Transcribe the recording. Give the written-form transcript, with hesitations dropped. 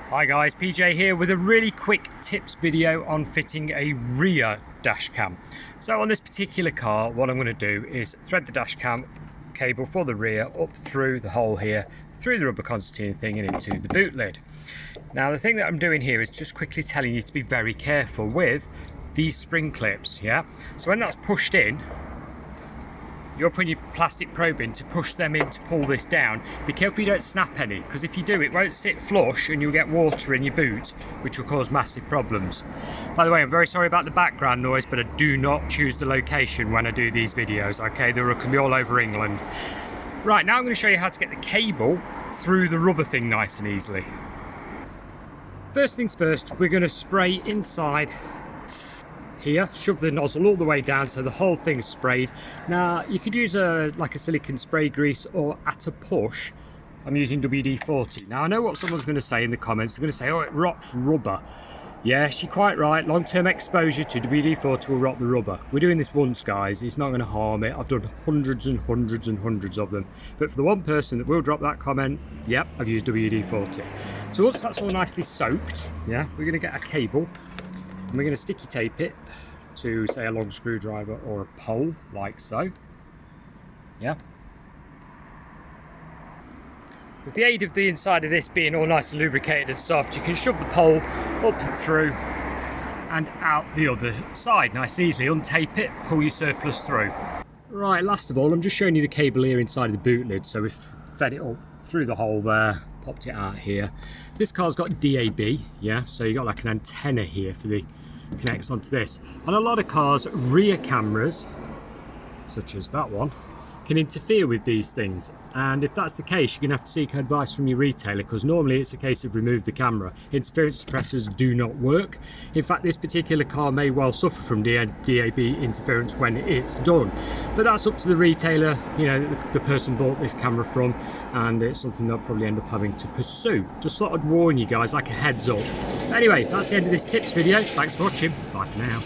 Hi guys, PJ here with a really quick tips video on fitting a rear dash cam. So on this particular car, what I'm going to do is thread the dash cam cable for the rear up through the hole here, through the rubber concertina thing and into the boot lid. Now the thing that I'm doing here is just quickly telling you to be very careful with these spring clips, yeah? So when that's pushed in, you're putting your plastic probe in to push them in to pull this down. Be careful you don't snap any, because if you do, it won't sit flush and you'll get water in your boot, which will cause massive problems. By the way, I'm very sorry about the background noise, but I do not choose the location when I do these videos, okay? They can be all over England. Right, now I'm going to show you how to get the cable through the rubber thing nice and easily. First things first, we're going to spray inside here, shove the nozzle all the way down so the whole thing's sprayed. Now you could use like a silicone spray grease, or at a push I'm using WD-40. Now I know what someone's going to say in the comments. They're going to say, oh, it rots rubber. Yes, you're quite right. Long-term exposure to WD-40 will rot the rubber. We're doing this once, guys. It's not going to harm it. I've done hundreds and hundreds and hundreds of them, but for the one person that will drop that comment, yep, I've used WD-40. So once that's all nicely soaked, yeah, we're going to get a cable and we're going to sticky tape it to, say, a long screwdriver or a pole, like so. Yeah. With the aid of the inside of this being all nice and lubricated and soft, you can shove the pole up and through and out the other side nice and easily. Untape it, pull your surplus through. Right, last of all, I'm just showing you the cable here inside of the boot lid. So we've fed it up through the hole there, popped it out here. This car's got DAB, yeah, so you got like an antenna here for the connects onto this. On a lot of cars, rear cameras, such as that one, can interfere with these things, and if that's the case, you're going to have to seek advice from your retailer, because normally it's a case of remove the camera. Interference suppressors do not work. In fact, this particular car may well suffer from DAB interference when it's done, but that's up to the retailer, you know, the person bought this camera from, and it's something they'll probably end up having to pursue. Just thought I'd warn you guys, like a heads up. Anyway, that's the end of this tips video. Thanks for watching. Bye for now.